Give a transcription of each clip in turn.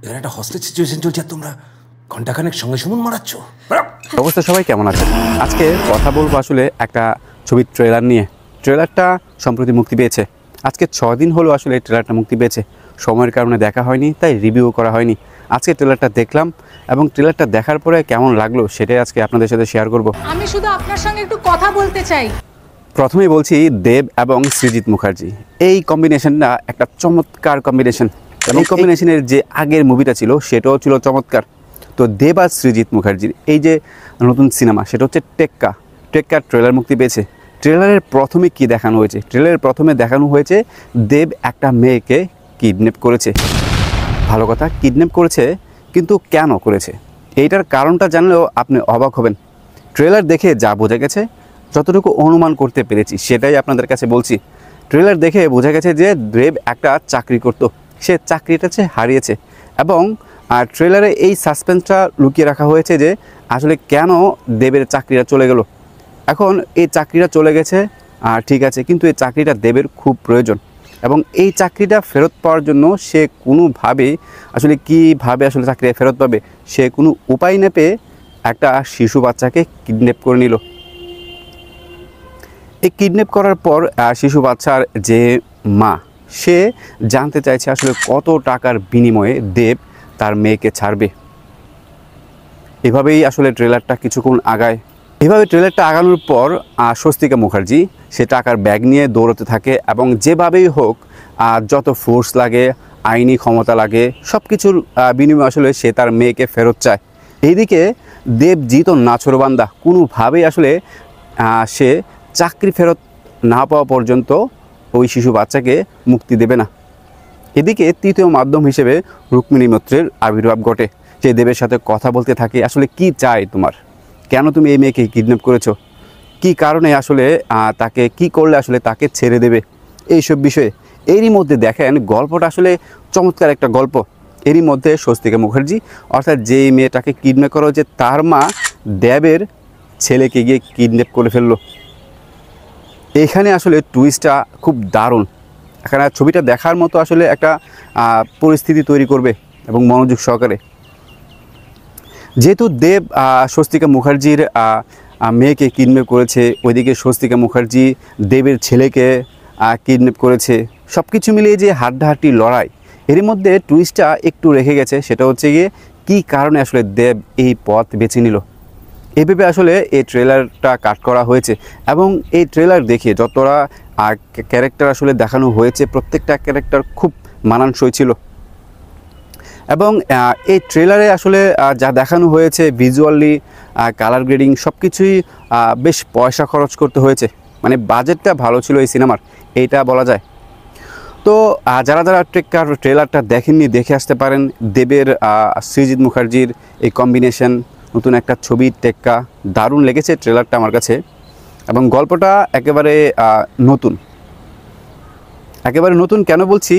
এখানে একটা hostage situation চলছে আর তোমরা ঘন্টাখানেক সঙ্গে শুনুন মারাচ্ছ। অবস্থা সবাই কেমন আছে? আজকে কথা বলবো আসলে একটা ছবির ট্রেলার নিয়ে। ট্রেলারটা সম্প্রতি মুক্তি পেয়েছে। আজকে 6 দিন হলো আসলে এই ট্রেলারটা মুক্তি পেয়েছে। সময়ের কারণে দেখা হয়নি, তাই রিভিউ করা হয়নি। আজকে ট্রেলারটা দেখলাম এবং ট্রেলারটা দেখার পরে কেমন লাগলো সেটাই আজকে আপনাদের সাথে শেয়ার করব। আমি শুধু আপনার সঙ্গে একটু কথা বলতে চাই। প্রথমেই বলছি, দেব এবং সৃজিত মুখার্জি এই কম্বিনেশনটা একটা চমৎকার কম্বিনেশন। এবং এই কম্বিনেশনের যে আগের মুভিটা ছিল সেটাও ছিল চমৎকার। তো দেব আর সৃজিত মুখার্জির এই যে নতুন সিনেমা, সেটা হচ্ছে টেক্কা ট্রেলার মুক্তি পেয়েছে। ট্রেলারের প্রথমে কি দেখানো হয়েছে? ট্রেলারের প্রথমে দেখানো হয়েছে দেব একটা মেয়েকে কিডন্যাপ করেছে। ভালো কথা, কিডন্যাপ করেছে, কিন্তু কেন করেছে এইটার কারণটা জানলেও আপনি অবাক হবেন। ট্রেলার দেখে যা বোঝা গেছে, যতটুকু অনুমান করতে পেরেছি সেটাই আপনাদের কাছে বলছি। ট্রেলার দেখে বোঝা গেছে যে দেব একটা চাকরি করত, সে চাকরিটা হারিয়েছে এবং ট্রেলারে এই সাসপেন্সটা লুকিয়ে রাখা হয়েছে যে আসলে কেন দেবের চাকরিটা চলে গেল। এখন এই চাকরিটা চলে গেছে ঠিক আছে, কিন্তু এই চাকরিটা দেবের খুব প্রয়োজন এবং এই চাকরিটা ফেরত পাওয়ার জন্য সে কোনোভাবেই কীভাবে চাকরিটা ফেরত পাবে, সে কোনো উপায় না পেয়ে একটা শিশু বাচ্চাকে কিডন্যাপ করে নিল। এই কিডন্যাপ করার পর শিশু বাচ্চার যে মা, সে জানতে চাইছে আসলে কত টাকার বিনিময়ে দেব তার মেয়েকে ছাড়বে। এভাবেই আসলে ট্রেলারটা কিছুক্ষণ আগায়। এভাবে ট্রেলারটা আগানোর পর স্বস্তিকা মুখার্জি সে টাকার ব্যাগ নিয়ে দৌড়তে থাকে এবং যেভাবেই হোক যত ফোর্স লাগে, আইনি ক্ষমতা লাগে, সব কিছুর বিনিময়ে আসলে সে তার মেয়েকে ফেরত চায়। এইদিকে দেব জিত নাছোড়বান্দা, কোনোভাবেই আসলে সে চাকরি ফেরত না পাওয়া পর্যন্ত ওই শিশু বাচ্চাকে মুক্তি দেবে না। এদিকে তৃতীয় মাধ্যম হিসেবে রুক্মিণী মৈত্রের আবির্ভাব ঘটে। সে দেবের সাথে কথা বলতে থাকে, আসলে কি চাই তোমার, কেন তুমি এই মেয়েকে কিডন্যাপ করেছো, কি কারণে আসলে তাকে কি করলে আসলে তাকে ছেড়ে দেবে, এইসব বিষয়ে। এরই মধ্যে দেখেন গল্পটা আসলে চমৎকার একটা গল্প। এরই মধ্যে স্বস্তিকা মুখার্জি অর্থাৎ যেই মেয়েটাকে কিডন্যাপ করা হয়েছে তার মা দেবের ছেলেকে গিয়ে কিডন্যাপ করে ফেললো। এখানে আসলে টুইস্টটা খুব দারুণ। এখানে ছবিটা দেখার মতো আসলে একটা পরিস্থিতি তৈরি করবে এবং মনোযোগ সহকারে। যেহেতু দেব স্বস্তিকা মুখার্জির মেয়েকে কিডন্যাপ করেছে, ওইদিকে স্বস্তিকা মুখার্জি দেবের ছেলেকে কিডন্যাপ করেছে, সব কিছু মিলিয়ে যে হাড্ডাহাড্ডি লড়াই, এর মধ্যে টুইস্টটা একটু রেখে গেছে। সেটা হচ্ছে গিয়ে কী কারণে আসলে দেব এই পথ বেছে নিল। এভাবে আসলে এই ট্রেলারটা কাট করা হয়েছে এবং এই ট্রেলার দেখে যতটা ক্যারেক্টার আসলে দেখানো হয়েছে, প্রত্যেকটা ক্যারেক্টার খুব মানানসই ছিল। এবং এই ট্রেলারে আসলে যা দেখানো হয়েছে ভিজুয়ালি, কালার গ্রেডিং, সব কিছুই বেশ পয়সা খরচ করতে হয়েছে। মানে বাজেটটা ভালো ছিল এই সিনেমার, এইটা বলা যায়। তো যারা ট্রেলারটা দেখেননি, দেখে আসতে পারেন। দেবের সৃজিত মুখার্জির এই কম্বিনেশন, নতুন একটা ছবি টেক্কা, দারুণ লেগেছে ট্রেলারটা আমার কাছে। এবং গল্পটা একেবারে নতুন কেন বলছি,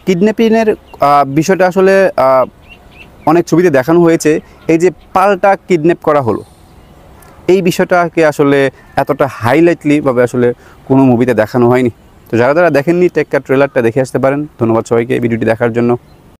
কিডন্যাপিংয়ের বিষয়টা আসলে অনেক ছবিতে দেখানো হয়েছে। এই যে পাল্টা কিডন্যাপ করা হলো, এই বিষয়টাকে আসলে এতটা হাইলাইটলিভাবে আসলে কোনো মুভিতে দেখানো হয়নি। তো যারা দেখেননি টেক্কা ট্রেলারটা দেখে আসতে পারেন। ধন্যবাদ সবাইকে ভিডিওটি দেখার জন্য।